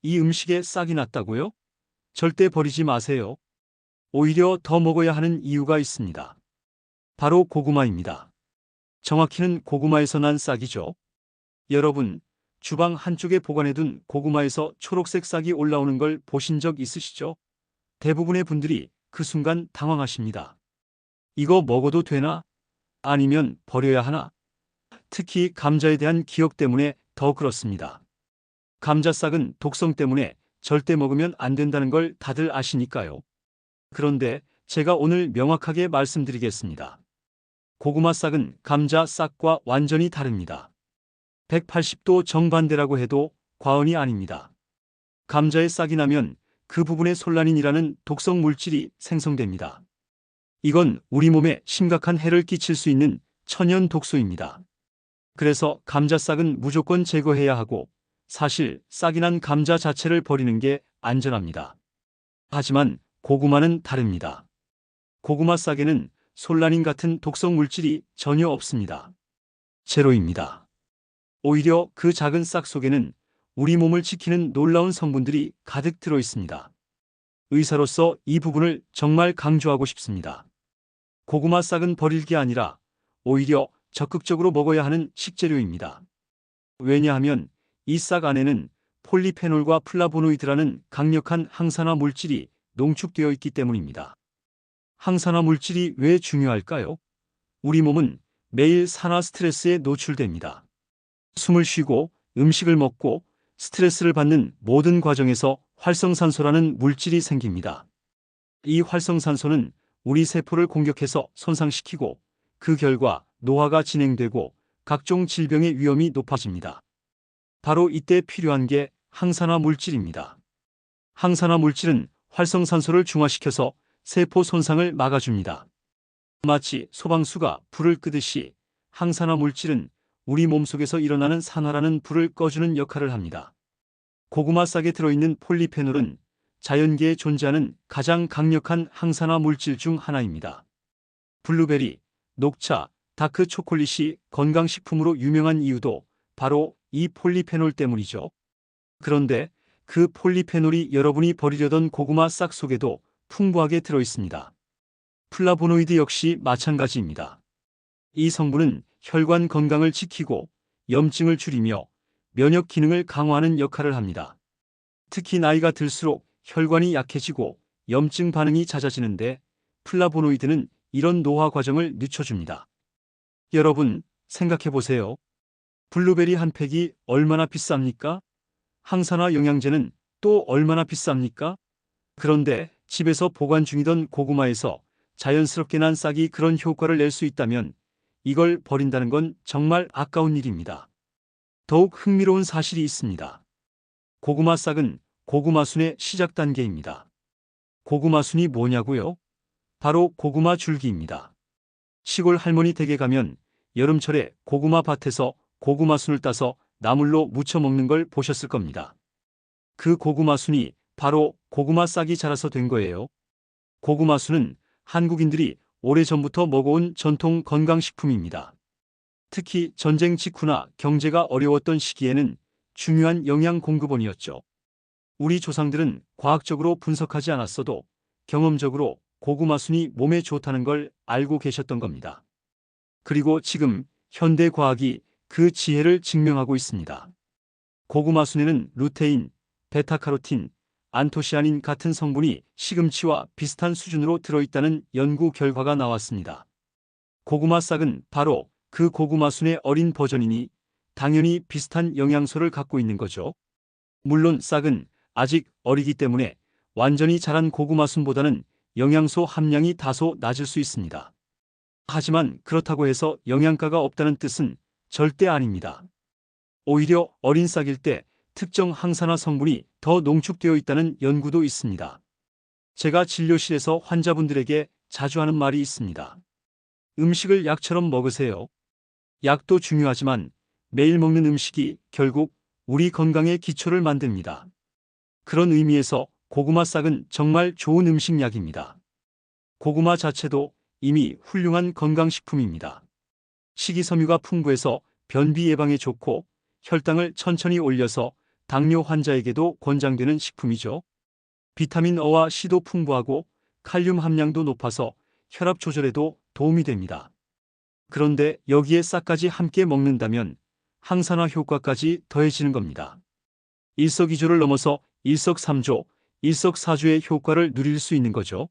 이 음식에 싹이 났다고요? 절대 버리지 마세요. 오히려 더 먹어야 하는 이유가 있습니다. 바로 고구마입니다. 정확히는 고구마에서 난 싹이죠. 여러분, 주방 한쪽에 보관해둔 고구마에서 초록색 싹이 올라오는 걸 보신 적 있으시죠? 대부분의 분들이 그 순간 당황하십니다. 이거 먹어도 되나? 아니면 버려야 하나? 특히 감자에 대한 기억 때문에 더 그렇습니다. 감자싹은 독성 때문에 절대 먹으면 안 된다는 걸 다들 아시니까요. 그런데 제가 오늘 명확하게 말씀드리겠습니다. 고구마 싹은 감자 싹과 완전히 다릅니다. 180도 정반대라고 해도 과언이 아닙니다. 감자에 싹이 나면 그 부분에 솔라닌이라는 독성 물질이 생성됩니다. 이건 우리 몸에 심각한 해를 끼칠 수 있는 천연 독소입니다. 그래서 감자 싹은 무조건 제거해야 하고 사실 싹이 난 감자 자체를 버리는 게 안전합니다. 하지만 고구마는 다릅니다. 고구마 싹에는 솔라닌 같은 독성 물질이 전혀 없습니다. 제로입니다. 오히려 그 작은 싹 속에는 우리 몸을 지키는 놀라운 성분들이 가득 들어 있습니다. 의사로서 이 부분을 정말 강조하고 싶습니다. 고구마 싹은 버릴 게 아니라 오히려 적극적으로 먹어야 하는 식재료입니다. 왜냐하면 이 싹 안에는 폴리페놀과 플라보노이드라는 강력한 항산화 물질이 농축되어 있기 때문입니다. 항산화 물질이 왜 중요할까요? 우리 몸은 매일 산화 스트레스에 노출됩니다. 숨을 쉬고 음식을 먹고 스트레스를 받는 모든 과정에서 활성산소라는 물질이 생깁니다. 이 활성산소는 우리 세포를 공격해서 손상시키고 그 결과 노화가 진행되고 각종 질병의 위험이 높아집니다. 바로 이때 필요한 게 항산화 물질입니다. 항산화 물질은 활성산소를 중화시켜서 세포 손상을 막아줍니다. 마치 소방수가 불을 끄듯이 항산화 물질은 우리 몸속에서 일어나는 산화라는 불을 꺼주는 역할을 합니다. 고구마 싹에 들어있는 폴리페놀은 자연계에 존재하는 가장 강력한 항산화 물질 중 하나입니다. 블루베리, 녹차, 다크 초콜릿이 건강식품으로 유명한 이유도 바로 이 폴리페놀 때문이죠. 그런데 그 폴리페놀이 여러분이 버리려던 고구마 싹 속에도 풍부하게 들어있습니다. 플라보노이드 역시 마찬가지입니다. 이 성분은 혈관 건강을 지키고 염증을 줄이며 면역 기능을 강화하는 역할을 합니다. 특히 나이가 들수록 혈관이 약해지고 염증 반응이 잦아지는데 플라보노이드는 이런 노화 과정을 늦춰줍니다. 여러분, 생각해 보세요. 블루베리 한 팩이 얼마나 비쌉니까? 항산화 영양제는 또 얼마나 비쌉니까? 그런데 집에서 보관 중이던 고구마에서 자연스럽게 난 싹이 그런 효과를 낼 수 있다면 이걸 버린다는 건 정말 아까운 일입니다. 더욱 흥미로운 사실이 있습니다. 고구마 싹은 고구마순의 시작 단계입니다. 고구마순이 뭐냐고요? 바로 고구마 줄기입니다. 시골 할머니 댁에 가면 여름철에 고구마 밭에서 고구마순을 따서 나물로 무쳐 먹는 걸 보셨을 겁니다. 그 고구마순이 바로 고구마 싹이 자라서 된 거예요. 고구마순은 한국인들이 오래전부터 먹어온 전통 건강식품입니다. 특히 전쟁 직후나 경제가 어려웠던 시기에는 중요한 영양 공급원이었죠. 우리 조상들은 과학적으로 분석하지 않았어도 경험적으로 고구마순이 몸에 좋다는 걸 알고 계셨던 겁니다. 그리고 지금 현대 과학이 그 지혜를 증명하고 있습니다. 고구마순에는 루테인, 베타카로틴, 안토시아닌 같은 성분이 시금치와 비슷한 수준으로 들어있다는 연구 결과가 나왔습니다. 고구마 싹은 바로 그 고구마순의 어린 버전이니 당연히 비슷한 영양소를 갖고 있는 거죠. 물론 싹은 아직 어리기 때문에 완전히 자란 고구마순보다는 영양소 함량이 다소 낮을 수 있습니다. 하지만 그렇다고 해서 영양가가 없다는 뜻은 절대 아닙니다. 오히려 어린 싹일 때 특정 항산화 성분이 더 농축되어 있다는 연구도 있습니다. 제가 진료실에서 환자분들에게 자주 하는 말이 있습니다. 음식을 약처럼 먹으세요. 약도 중요하지만 매일 먹는 음식이 결국 우리 건강의 기초를 만듭니다. 그런 의미에서 고구마 싹은 정말 좋은 음식약입니다. 고구마 자체도 이미 훌륭한 건강식품입니다. 식이섬유가 풍부해서 변비 예방에 좋고 혈당을 천천히 올려서 당뇨 환자에게도 권장되는 식품이죠. 비타민 O와 C도 풍부하고 칼륨 함량도 높아서 혈압 조절에도 도움이 됩니다. 그런데 여기에 싹까지 함께 먹는다면 항산화 효과까지 더해지는 겁니다. 일석이조를 넘어서 일석삼조, 일석사조의 효과를 누릴 수 있는 거죠.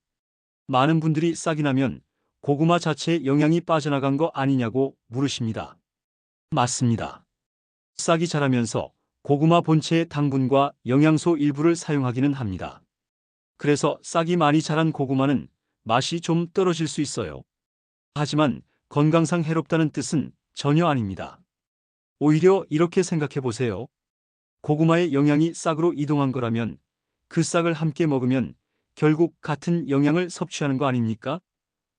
많은 분들이 싹이 나면 고구마 자체에 영양이 빠져나간 거 아니냐고 물으십니다. 맞습니다. 싹이 자라면서 고구마 본체의 당분과 영양소 일부를 사용하기는 합니다. 그래서 싹이 많이 자란 고구마는 맛이 좀 떨어질 수 있어요. 하지만 건강상 해롭다는 뜻은 전혀 아닙니다. 오히려 이렇게 생각해 보세요. 고구마의 영양이 싹으로 이동한 거라면 그 싹을 함께 먹으면 결국 같은 영양을 섭취하는 거 아닙니까?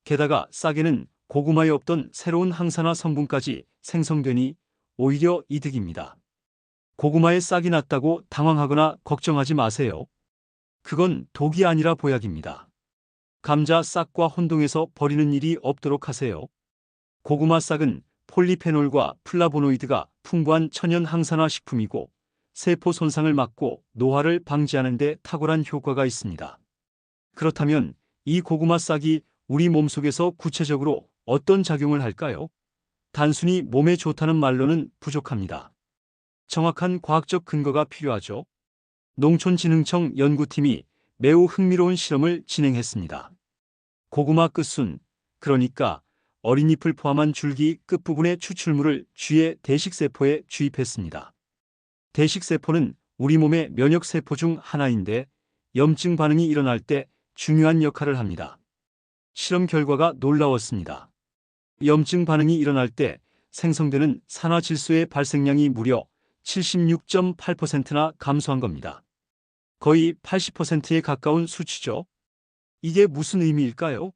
게다가 싹에는 고구마에 없던 새로운 항산화 성분까지 생성되니 오히려 이득입니다. 고구마에 싹이 났다고 당황하거나 걱정하지 마세요. 그건 독이 아니라 보약입니다. 감자 싹과 혼동해서 버리는 일이 없도록 하세요. 고구마 싹은 폴리페놀과 플라보노이드가 풍부한 천연 항산화 식품이고 세포 손상을 막고 노화를 방지하는 데 탁월한 효과가 있습니다. 그렇다면 이 고구마 싹이 우리 몸속에서 구체적으로 어떤 작용을 할까요? 단순히 몸에 좋다는 말로는 부족합니다. 정확한 과학적 근거가 필요하죠. 농촌진흥청 연구팀이 매우 흥미로운 실험을 진행했습니다. 고구마 끝순, 그러니까 어린잎을 포함한 줄기 끝부분의 추출물을 쥐의 대식세포에 주입했습니다. 대식세포는 우리 몸의 면역세포 중 하나인데 염증 반응이 일어날 때 중요한 역할을 합니다. 실험 결과가 놀라웠습니다. 염증 반응이 일어날 때 생성되는 산화질소의 발생량이 무려 76.8%나 감소한 겁니다. 거의 80%에 가까운 수치죠. 이게 무슨 의미일까요?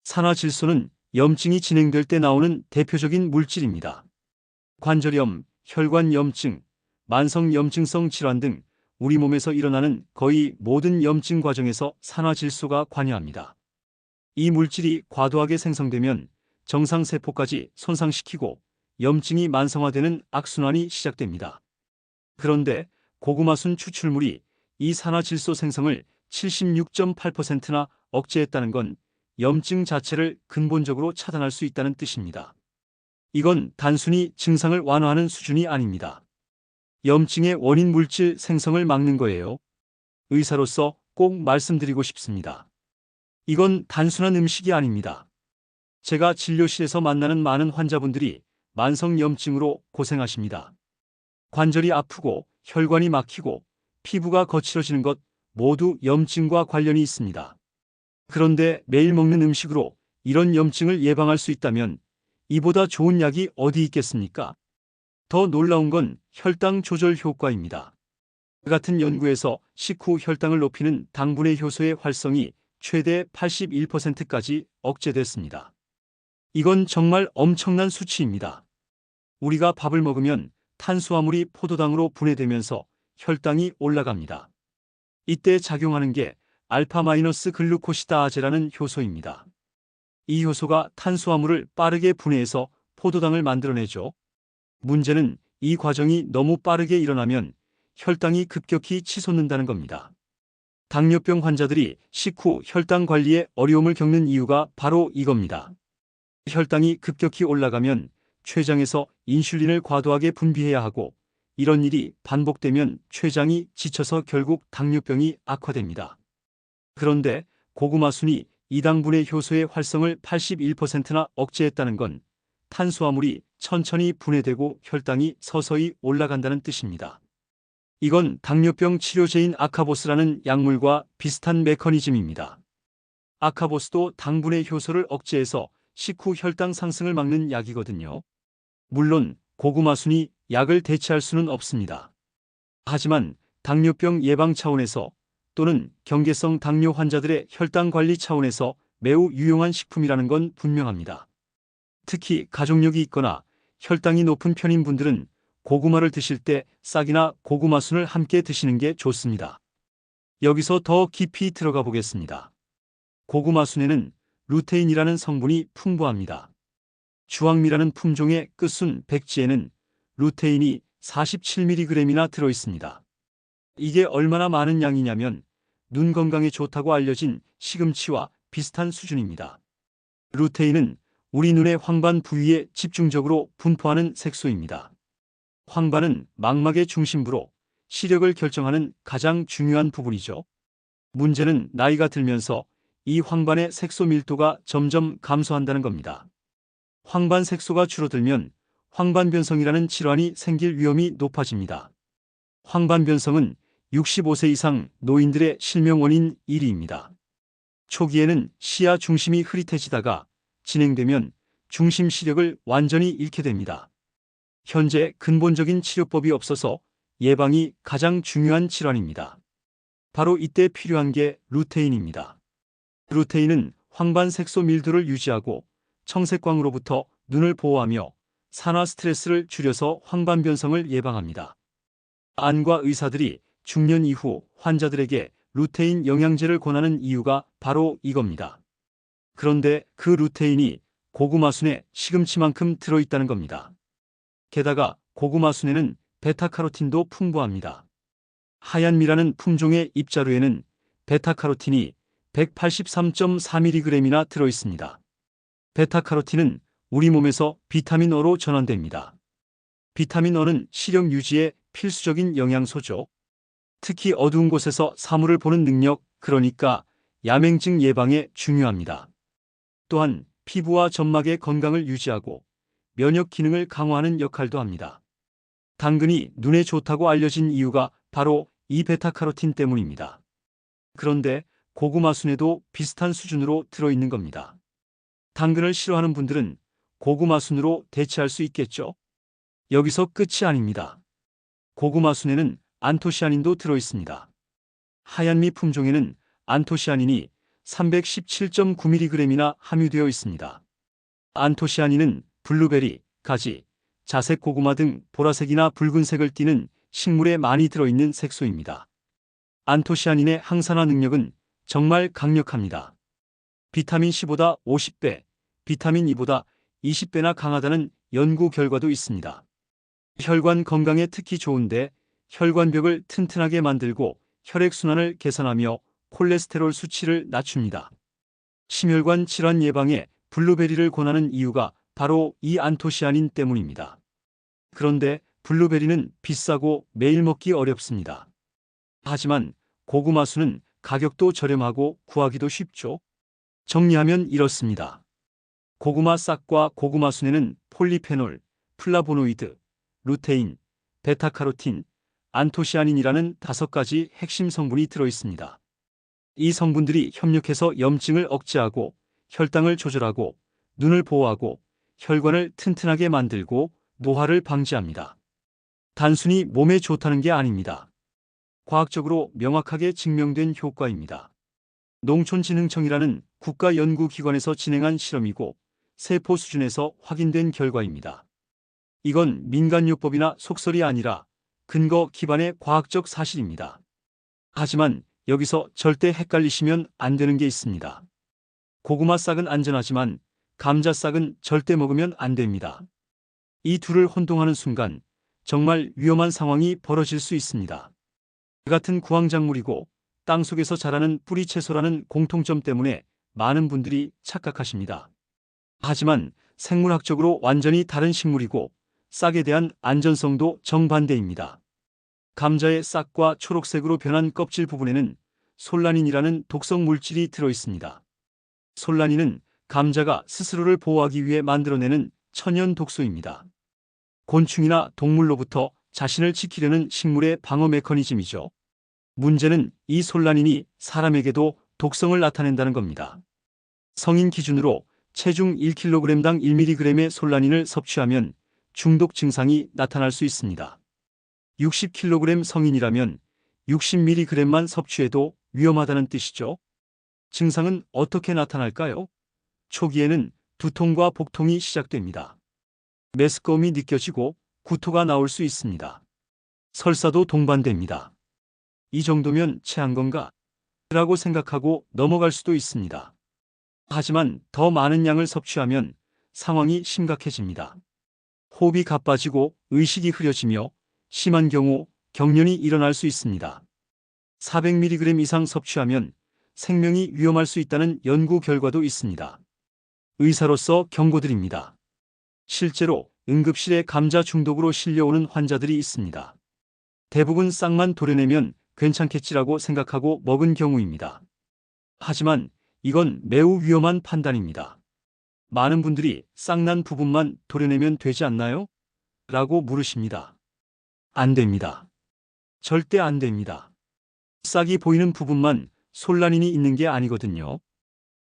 산화질소는 염증이 진행될 때 나오는 대표적인 물질입니다. 관절염, 혈관염증, 만성염증성 질환 등 우리 몸에서 일어나는 거의 모든 염증 과정에서 산화질소가 관여합니다. 이 물질이 과도하게 생성되면 정상세포까지 손상시키고 염증이 만성화되는 악순환이 시작됩니다. 그런데 고구마순 추출물이 이 산화질소 생성을 76.8%나 억제했다는 건 염증 자체를 근본적으로 차단할 수 있다는 뜻입니다. 이건 단순히 증상을 완화하는 수준이 아닙니다. 염증의 원인 물질 생성을 막는 거예요. 의사로서 꼭 말씀드리고 싶습니다. 이건 단순한 음식이 아닙니다. 제가 진료실에서 만나는 많은 환자분들이 만성염증으로 고생하십니다. 관절이 아프고 혈관이 막히고 피부가 거칠어지는 것 모두 염증과 관련이 있습니다. 그런데 매일 먹는 음식으로 이런 염증을 예방할 수 있다면 이보다 좋은 약이 어디 있겠습니까? 더 놀라운 건 혈당 조절 효과입니다. 같은 연구에서 식후 혈당을 높이는 당분의 효소의 활성이 최대 81%까지 억제됐습니다. 이건 정말 엄청난 수치입니다. 우리가 밥을 먹으면 탄수화물이 포도당으로 분해되면서 혈당이 올라갑니다. 이때 작용하는 게 알파-글루코시다아제라는 효소입니다. 이 효소가 탄수화물을 빠르게 분해해서 포도당을 만들어내죠. 문제는 이 과정이 너무 빠르게 일어나면 혈당이 급격히 치솟는다는 겁니다. 당뇨병 환자들이 식후 혈당 관리에 어려움을 겪는 이유가 바로 이겁니다. 혈당이 급격히 올라가면 췌장에서 인슐린을 과도하게 분비해야 하고 이런 일이 반복되면 췌장이 지쳐서 결국 당뇨병이 악화됩니다. 그런데 고구마순이 이 당분의 효소의 활성을 81%나 억제했다는 건 탄수화물이 천천히 분해되고 혈당이 서서히 올라간다는 뜻입니다. 이건 당뇨병 치료제인 아카보스라는 약물과 비슷한 메커니즘입니다. 아카보스도 당분의 효소를 억제해서 식후 혈당 상승을 막는 약이거든요. 물론 고구마순이 약을 대체할 수는 없습니다. 하지만 당뇨병 예방 차원에서 또는 경계성 당뇨 환자들의 혈당 관리 차원에서 매우 유용한 식품이라는 건 분명합니다. 특히 가족력이 있거나 혈당이 높은 편인 분들은 고구마를 드실 때 싹이나 고구마순을 함께 드시는 게 좋습니다. 여기서 더 깊이 들어가 보겠습니다. 고구마순에는 루테인이라는 성분이 풍부합니다. 주황미라는 품종의 끝순 백지에는 루테인이 47mg이나 들어있습니다. 이게 얼마나 많은 양이냐면 눈 건강에 좋다고 알려진 시금치와 비슷한 수준입니다. 루테인은 우리 눈의 황반 부위에 집중적으로 분포하는 색소입니다. 황반은 망막의 중심부로 시력을 결정하는 가장 중요한 부분이죠. 문제는 나이가 들면서 이 황반의 색소 밀도가 점점 감소한다는 겁니다. 황반 색소가 줄어들면 황반변성이라는 질환이 생길 위험이 높아집니다. 황반변성은 65세 이상 노인들의 실명 원인 1위입니다. 초기에는 시야 중심이 흐릿해지다가 진행되면 중심 시력을 완전히 잃게 됩니다. 현재 근본적인 치료법이 없어서 예방이 가장 중요한 질환입니다. 바로 이때 필요한 게 루테인입니다. 루테인은 황반 색소 밀도를 유지하고 청색광으로부터 눈을 보호하며 산화 스트레스를 줄여서 황반 변성을 예방합니다. 안과 의사들이 중년 이후 환자들에게 루테인 영양제를 권하는 이유가 바로 이겁니다. 그런데 그 루테인이 고구마순에 시금치만큼 들어있다는 겁니다. 게다가 고구마순에는 베타카로틴도 풍부합니다. 하얀미라는 품종의 잎자루에는 베타카로틴이 183.4mg이나 들어있습니다. 베타카로틴은 우리 몸에서 비타민 O로 전환됩니다. 비타민 O는 시력 유지에 필수적인 영양소죠. 특히 어두운 곳에서 사물을 보는 능력, 그러니까 야맹증 예방에 중요합니다. 또한 피부와 점막의 건강을 유지하고 면역 기능을 강화하는 역할도 합니다. 당근이 눈에 좋다고 알려진 이유가 바로 이 베타카로틴 때문입니다. 그런데 고구마순에도 비슷한 수준으로 들어있는 겁니다. 당근을 싫어하는 분들은 고구마순으로 대체할 수 있겠죠? 여기서 끝이 아닙니다. 고구마순에는 안토시아닌도 들어있습니다. 하얀미 품종에는 안토시아닌이 317.9mg이나 함유되어 있습니다. 안토시아닌은 블루베리, 가지, 자색 고구마 등 보라색이나 붉은색을 띠는 식물에 많이 들어있는 색소입니다. 안토시아닌의 항산화 능력은 정말 강력합니다. 비타민 C보다 50배, 비타민 E보다 20배나 강하다는 연구 결과도 있습니다. 혈관 건강에 특히 좋은데 혈관벽을 튼튼하게 만들고 혈액순환을 개선하며 콜레스테롤 수치를 낮춥니다. 심혈관 질환 예방에 블루베리를 권하는 이유가 바로 이 안토시아닌 때문입니다. 그런데 블루베리는 비싸고 매일 먹기 어렵습니다. 하지만 고구마순은 가격도 저렴하고 구하기도 쉽죠. 정리하면 이렇습니다. 고구마 싹과 고구마순에는 폴리페놀, 플라보노이드, 루테인, 베타카로틴, 안토시아닌이라는 5가지 핵심 성분이 들어있습니다. 이 성분들이 협력해서 염증을 억제하고 혈당을 조절하고 눈을 보호하고 혈관을 튼튼하게 만들고 노화를 방지합니다. 단순히 몸에 좋다는 게 아닙니다. 과학적으로 명확하게 증명된 효과입니다. 농촌진흥청이라는 국가연구기관에서 진행한 실험이고 세포 수준에서 확인된 결과입니다. 이건 민간요법이나 속설이 아니라 근거 기반의 과학적 사실입니다. 하지만 여기서 절대 헷갈리시면 안 되는 게 있습니다. 고구마 싹은 안전하지만 감자 싹은 절대 먹으면 안 됩니다. 이 둘을 혼동하는 순간 정말 위험한 상황이 벌어질 수 있습니다. 같은 구황작물이고 땅속에서 자라는 뿌리채소라는 공통점 때문에 많은 분들이 착각하십니다. 하지만 생물학적으로 완전히 다른 식물이고 싹에 대한 안전성도 정반대입니다. 감자의 싹과 초록색으로 변한 껍질 부분에는 솔라닌이라는 독성 물질이 들어있습니다. 솔라닌은 감자가 스스로를 보호하기 위해 만들어내는 천연 독소입니다. 곤충이나 동물로부터 자신을 지키려는 식물의 방어 메커니즘이죠. 문제는 이 솔라닌이 사람에게도 독성을 나타낸다는 겁니다. 성인 기준으로 체중 1kg당 1mg의 솔라닌을 섭취하면 중독 증상이 나타날 수 있습니다. 60kg 성인이라면 60mg만 섭취해도 위험하다는 뜻이죠. 증상은 어떻게 나타날까요? 초기에는 두통과 복통이 시작됩니다. 메스꺼움이 느껴지고 구토가 나올 수 있습니다. 설사도 동반됩니다. 이 정도면 체한 건가? 라고 생각하고 넘어갈 수도 있습니다. 하지만 더 많은 양을 섭취하면 상황이 심각해집니다. 호흡이 가빠지고 의식이 흐려지며 심한 경우 경련이 일어날 수 있습니다. 400mg 이상 섭취하면 생명이 위험할 수 있다는 연구 결과도 있습니다. 의사로서 경고드립니다. 실제로 응급실에 감자 중독으로 실려오는 환자들이 있습니다. 대부분 싹만 도려내면 괜찮겠지라고 생각하고 먹은 경우입니다. 하지만 이건 매우 위험한 판단입니다. 많은 분들이 싹난 부분만 도려내면 되지 않나요? 라고 물으십니다. 안 됩니다. 절대 안 됩니다. 싹이 보이는 부분만 솔라닌이 있는 게 아니거든요.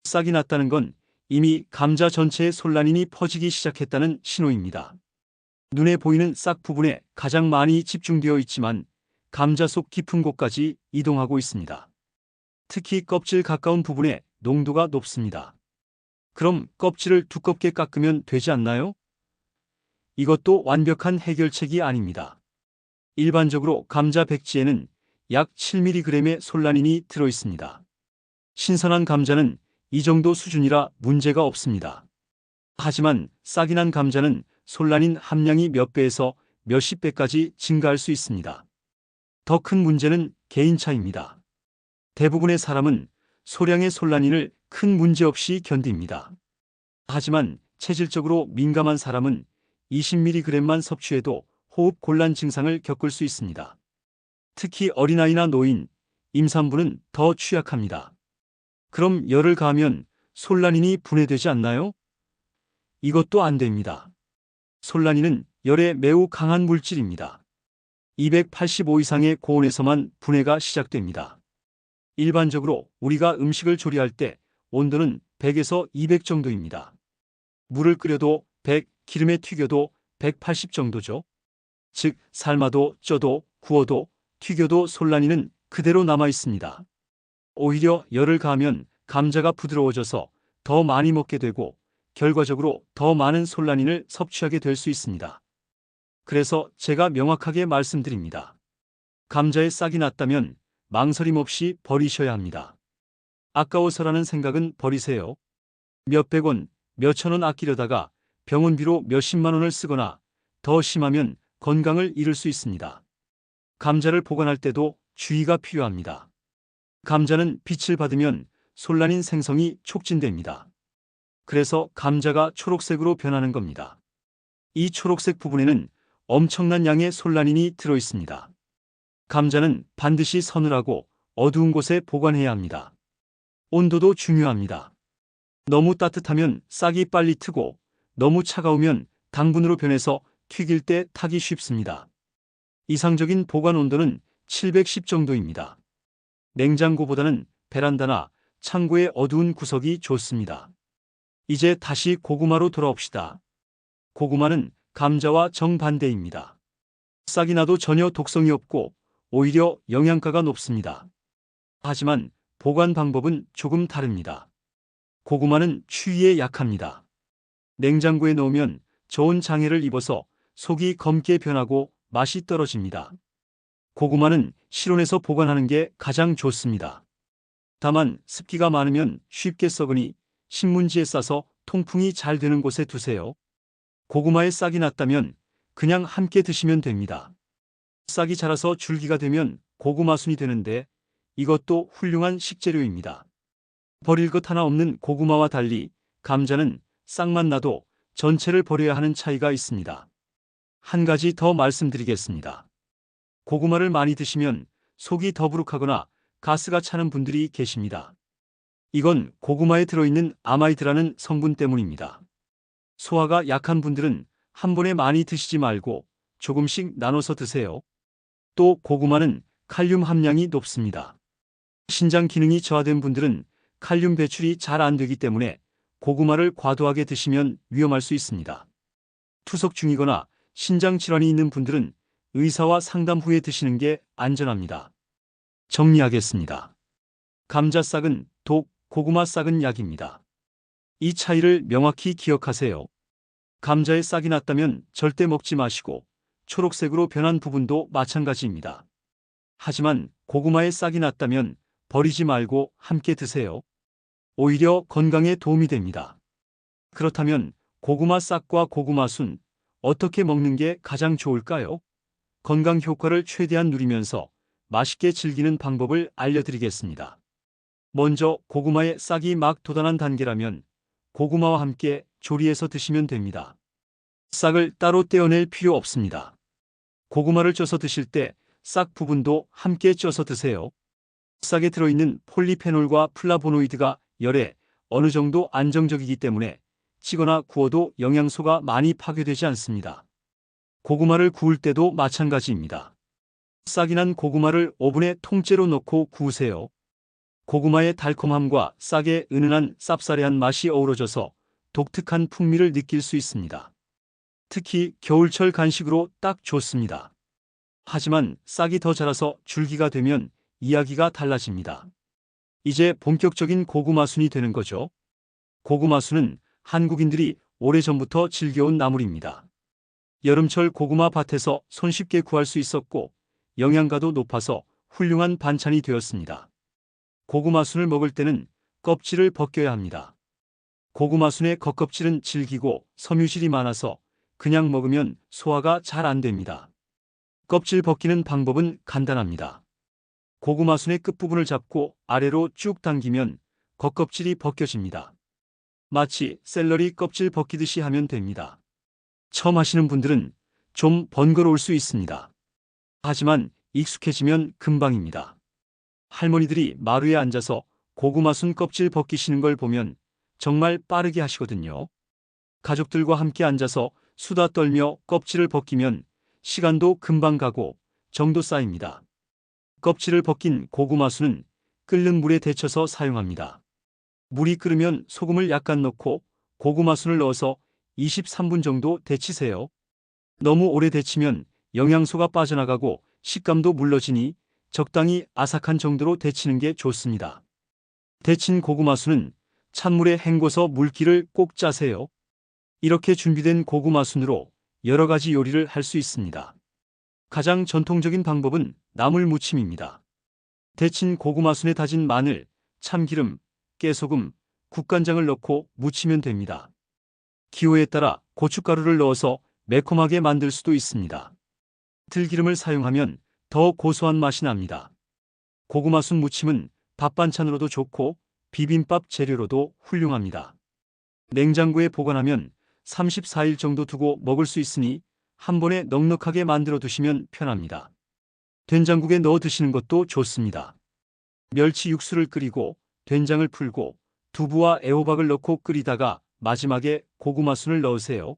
싹이 났다는 건 이미 감자 전체에 솔라닌이 퍼지기 시작했다는 신호입니다. 눈에 보이는 싹 부분에 가장 많이 집중되어 있지만 감자 속 깊은 곳까지 이동하고 있습니다. 특히 껍질 가까운 부분에 농도가 높습니다. 그럼 껍질을 두껍게 깎으면 되지 않나요? 이것도 완벽한 해결책이 아닙니다. 일반적으로 감자 백지에는 약 7mg의 솔라닌이 들어있습니다. 신선한 감자는 이 정도 수준이라 문제가 없습니다. 하지만 싹이 난 감자는 솔라닌 함량이 몇 배에서 몇십 배까지 증가할 수 있습니다. 더 큰 문제는 개인차입니다. 대부분의 사람은 소량의 솔라닌을 큰 문제 없이 견딥니다. 하지만 체질적으로 민감한 사람은 20mg만 섭취해도 호흡 곤란 증상을 겪을 수 있습니다. 특히 어린아이나 노인, 임산부는 더 취약합니다. 그럼 열을 가하면 솔라닌이 분해되지 않나요? 이것도 안 됩니다. 솔라닌은 열에 매우 강한 물질입니다. 285 이상의 고온에서만 분해가 시작됩니다. 일반적으로 우리가 음식을 조리할 때 온도는 100에서 200 정도입니다. 물을 끓여도 100, 기름에 튀겨도 180 정도죠. 즉, 삶아도 쪄도 구워도 튀겨도 솔라닌은 그대로 남아 있습니다. 오히려 열을 가하면 감자가 부드러워져서 더 많이 먹게 되고 결과적으로 더 많은 솔라닌을 섭취하게 될 수 있습니다. 그래서 제가 명확하게 말씀드립니다. 감자에 싹이 났다면 망설임 없이 버리셔야 합니다. 아까워서라는 생각은 버리세요. 몇백 원, 몇천 원 아끼려다가 병원비로 몇십만 원을 쓰거나 더 심하면 건강을 잃을 수 있습니다. 감자를 보관할 때도 주의가 필요합니다. 감자는 빛을 받으면 솔라닌 생성이 촉진됩니다. 그래서 감자가 초록색으로 변하는 겁니다. 이 초록색 부분에는 엄청난 양의 솔라닌이 들어 있습니다. 감자는 반드시 서늘하고 어두운 곳에 보관해야 합니다. 온도도 중요합니다. 너무 따뜻하면 싹이 빨리 트고 너무 차가우면 당분으로 변해서 튀길 때 타기 쉽습니다. 이상적인 보관 온도는 710 정도입니다. 냉장고보다는 베란다나 창고의 어두운 구석이 좋습니다. 이제 다시 고구마로 돌아옵시다. 고구마는 감자와 정반대입니다. 싹이 나도 전혀 독성이 없고 오히려 영양가가 높습니다. 하지만 보관 방법은 조금 다릅니다. 고구마는 추위에 약합니다. 냉장고에 넣으면 저온 장애를 입어서 속이 검게 변하고 맛이 떨어집니다. 고구마는 실온에서 보관하는 게 가장 좋습니다. 다만 습기가 많으면 쉽게 썩으니 신문지에 싸서 통풍이 잘 되는 곳에 두세요. 고구마에 싹이 났다면 그냥 함께 드시면 됩니다. 싹이 자라서 줄기가 되면 고구마순이 되는데 이것도 훌륭한 식재료입니다. 버릴 것 하나 없는 고구마와 달리 감자는 싹만 나도 전체를 버려야 하는 차이가 있습니다. 한 가지 더 말씀드리겠습니다. 고구마를 많이 드시면 속이 더부룩하거나 가스가 차는 분들이 계십니다. 이건 고구마에 들어있는 아마이드라는 성분 때문입니다. 소화가 약한 분들은 한 번에 많이 드시지 말고 조금씩 나눠서 드세요. 또 고구마는 칼륨 함량이 높습니다. 신장 기능이 저하된 분들은 칼륨 배출이 잘 안 되기 때문에 고구마를 과도하게 드시면 위험할 수 있습니다. 투석 중이거나 신장 질환이 있는 분들은 의사와 상담 후에 드시는 게 안전합니다. 정리하겠습니다. 감자싹은 독, 고구마싹은 약입니다. 이 차이를 명확히 기억하세요. 감자에 싹이 났다면 절대 먹지 마시고 초록색으로 변한 부분도 마찬가지입니다. 하지만 고구마에 싹이 났다면 버리지 말고 함께 드세요. 오히려 건강에 도움이 됩니다. 그렇다면 고구마 싹과 고구마 순 어떻게 먹는 게 가장 좋을까요? 건강 효과를 최대한 누리면서 맛있게 즐기는 방법을 알려드리겠습니다. 먼저 고구마의 싹이 막 돋아난 단계라면 고구마와 함께 조리해서 드시면 됩니다. 싹을 따로 떼어낼 필요 없습니다. 고구마를 쪄서 드실 때 싹 부분도 함께 쪄서 드세요. 싹에 들어있는 폴리페놀과 플라보노이드가 열에 어느 정도 안정적이기 때문에 찌거나 구워도 영양소가 많이 파괴되지 않습니다. 고구마를 구울 때도 마찬가지입니다. 싹이 난 고구마를 오븐에 통째로 넣고 구우세요. 고구마의 달콤함과 싹의 은은한 쌉싸래한 맛이 어우러져서 독특한 풍미를 느낄 수 있습니다. 특히 겨울철 간식으로 딱 좋습니다. 하지만 싹이 더 자라서 줄기가 되면 이야기가 달라집니다. 이제 본격적인 고구마순이 되는 거죠. 고구마순은 한국인들이 오래전부터 즐겨온 나물입니다. 여름철 고구마 밭에서 손쉽게 구할 수 있었고 영양가도 높아서 훌륭한 반찬이 되었습니다. 고구마순을 먹을 때는 껍질을 벗겨야 합니다. 고구마순의 겉껍질은 질기고 섬유질이 많아서 그냥 먹으면 소화가 잘 안 됩니다. 껍질 벗기는 방법은 간단합니다. 고구마순의 끝부분을 잡고 아래로 쭉 당기면 겉껍질이 벗겨집니다. 마치 샐러리 껍질 벗기듯이 하면 됩니다. 처음 하시는 분들은 좀 번거로울 수 있습니다. 하지만 익숙해지면 금방입니다. 할머니들이 마루에 앉아서 고구마순 껍질 벗기시는 걸 보면 정말 빠르게 하시거든요. 가족들과 함께 앉아서 수다 떨며 껍질을 벗기면 시간도 금방 가고 정도 쌓입니다. 껍질을 벗긴 고구마순은 끓는 물에 데쳐서 사용합니다. 물이 끓으면 소금을 약간 넣고 고구마순을 넣어서 23분 정도 데치세요. 너무 오래 데치면 영양소가 빠져나가고 식감도 물러지니 적당히 아삭한 정도로 데치는 게 좋습니다. 데친 고구마순은 찬물에 헹궈서 물기를 꼭 짜세요. 이렇게 준비된 고구마순으로 여러 가지 요리를 할 수 있습니다. 가장 전통적인 방법은 나물 무침입니다. 데친 고구마순에 다진 마늘, 참기름, 깨소금, 국간장을 넣고 무치면 됩니다. 기호에 따라 고춧가루를 넣어서 매콤하게 만들 수도 있습니다. 들기름을 사용하면 더 고소한 맛이 납니다. 고구마순 무침은 밥 반찬으로도 좋고 비빔밥 재료로도 훌륭합니다. 냉장고에 보관하면 34일 정도 두고 먹을 수 있으니 한 번에 넉넉하게 만들어 두시면 편합니다. 된장국에 넣어 드시는 것도 좋습니다. 멸치 육수를 끓이고 된장을 풀고 두부와 애호박을 넣고 끓이다가 마지막에 고구마순을 넣으세요.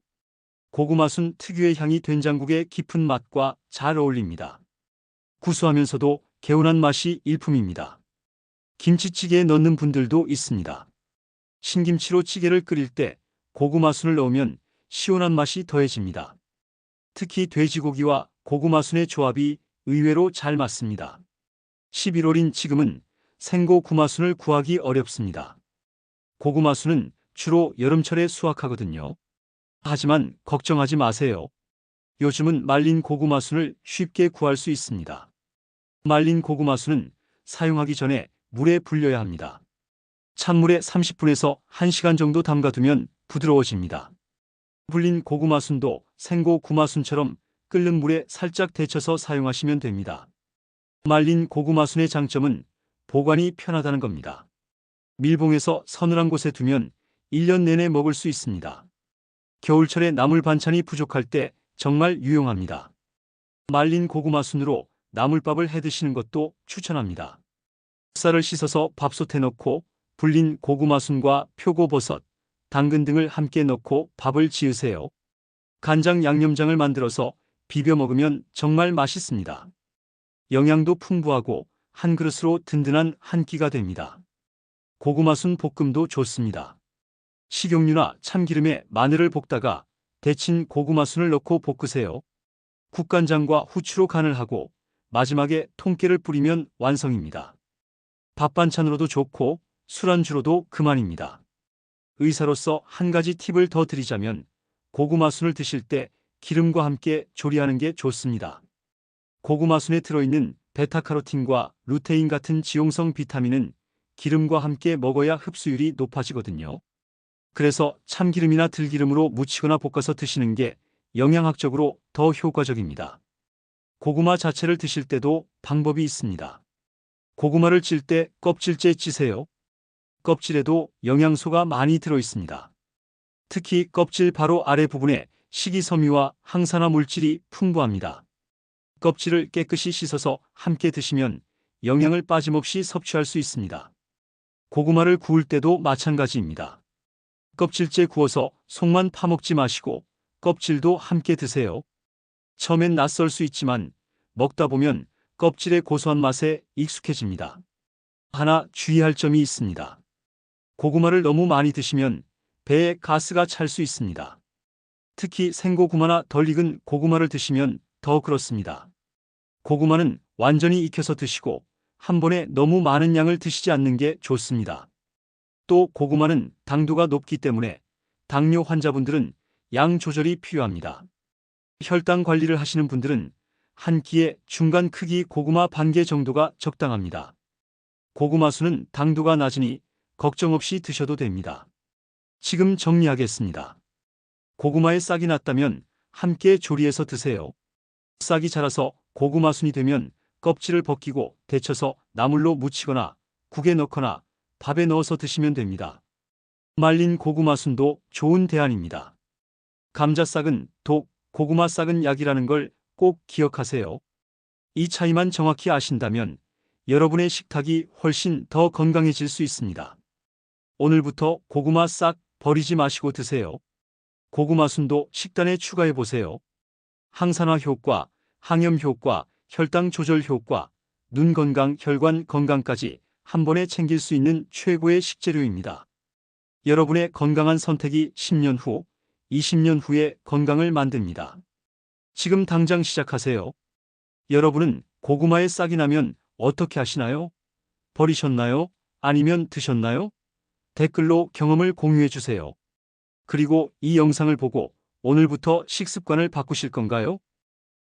고구마순 특유의 향이 된장국의 깊은 맛과 잘 어울립니다. 구수하면서도 개운한 맛이 일품입니다. 김치찌개에 넣는 분들도 있습니다. 신김치로 찌개를 끓일 때 고구마순을 넣으면 시원한 맛이 더해집니다. 특히 돼지고기와 고구마순의 조합이 의외로 잘 맞습니다. 11월인 지금은 생고 구마순을 구하기 어렵습니다. 고구마순은 주로 여름철에 수확하거든요. 하지만 걱정하지 마세요. 요즘은 말린 고구마순을 쉽게 구할 수 있습니다. 말린 고구마순은 사용하기 전에 물에 불려야 합니다. 찬물에 30분에서 1시간 정도 담가두면 부드러워집니다. 불린 고구마순도 생고 구마순처럼 끓는 물에 살짝 데쳐서 사용하시면 됩니다. 말린 고구마순의 장점은 보관이 편하다는 겁니다. 밀봉해서 서늘한 곳에 두면 1년 내내 먹을 수 있습니다. 겨울철에 나물 반찬이 부족할 때 정말 유용합니다. 말린 고구마순으로 나물밥을 해 드시는 것도 추천합니다. 쌀을 씻어서 밥솥에 넣고 불린 고구마순과 표고버섯, 당근 등을 함께 넣고 밥을 지으세요. 간장 양념장을 만들어서 비벼 먹으면 정말 맛있습니다. 영양도 풍부하고 한 그릇으로 든든한 한 끼가 됩니다. 고구마순 볶음도 좋습니다. 식용유나 참기름에 마늘을 볶다가 데친 고구마순을 넣고 볶으세요. 국간장과 후추로 간을 하고 마지막에 통깨를 뿌리면 완성입니다. 밥 반찬으로도 좋고 술안주로도 그만입니다. 의사로서 한 가지 팁을 더 드리자면 고구마순을 드실 때 기름과 함께 조리하는 게 좋습니다. 고구마순에 들어있는 베타카로틴과 루테인 같은 지용성 비타민은 기름과 함께 먹어야 흡수율이 높아지거든요. 그래서 참기름이나 들기름으로 무치거나 볶아서 드시는 게 영양학적으로 더 효과적입니다. 고구마 자체를 드실 때도 방법이 있습니다. 고구마를 찔 때 껍질째 찌세요. 껍질에도 영양소가 많이 들어 있습니다. 특히 껍질 바로 아래 부분에 식이섬유와 항산화 물질이 풍부합니다. 껍질을 깨끗이 씻어서 함께 드시면 영양을 빠짐없이 섭취할 수 있습니다. 고구마를 구울 때도 마찬가지입니다. 껍질째 구워서 속만 파먹지 마시고 껍질도 함께 드세요. 처음엔 낯설 수 있지만 먹다 보면 껍질의 고소한 맛에 익숙해집니다. 하나 주의할 점이 있습니다. 고구마를 너무 많이 드시면 배에 가스가 찰 수 있습니다. 특히 생고구마나 덜 익은 고구마를 드시면 더 그렇습니다. 고구마는 완전히 익혀서 드시고 한 번에 너무 많은 양을 드시지 않는 게 좋습니다. 또 고구마는 당도가 높기 때문에 당뇨 환자분들은 양 조절이 필요합니다. 혈당 관리를 하시는 분들은 한 끼에 중간 크기 고구마 반 개 정도가 적당합니다. 고구마 수는 당도가 낮으니 걱정 없이 드셔도 됩니다. 지금 정리하겠습니다. 고구마에 싹이 났다면 함께 조리해서 드세요. 싹이 자라서 고구마 순이 되면 껍질을 벗기고 데쳐서 나물로 무치거나 국에 넣거나 밥에 넣어서 드시면 됩니다. 말린 고구마 순도 좋은 대안입니다. 감자싹은 독, 고구마 싹은 약이라는 걸 꼭 기억하세요. 이 차이만 정확히 아신다면 여러분의 식탁이 훨씬 더 건강해질 수 있습니다. 오늘부터 고구마 싹 버리지 마시고 드세요. 고구마 순도 식단에 추가해 보세요. 항산화 효과, 항염 효과, 혈당 조절 효과, 눈 건강, 혈관 건강까지 한 번에 챙길 수 있는 최고의 식재료입니다. 여러분의 건강한 선택이 10년 후, 20년 후의 건강을 만듭니다. 지금 당장 시작하세요. 여러분은 고구마에 싹이 나면 어떻게 하시나요? 버리셨나요? 아니면 드셨나요? 댓글로 경험을 공유해 주세요. 그리고 이 영상을 보고 오늘부터 식습관을 바꾸실 건가요?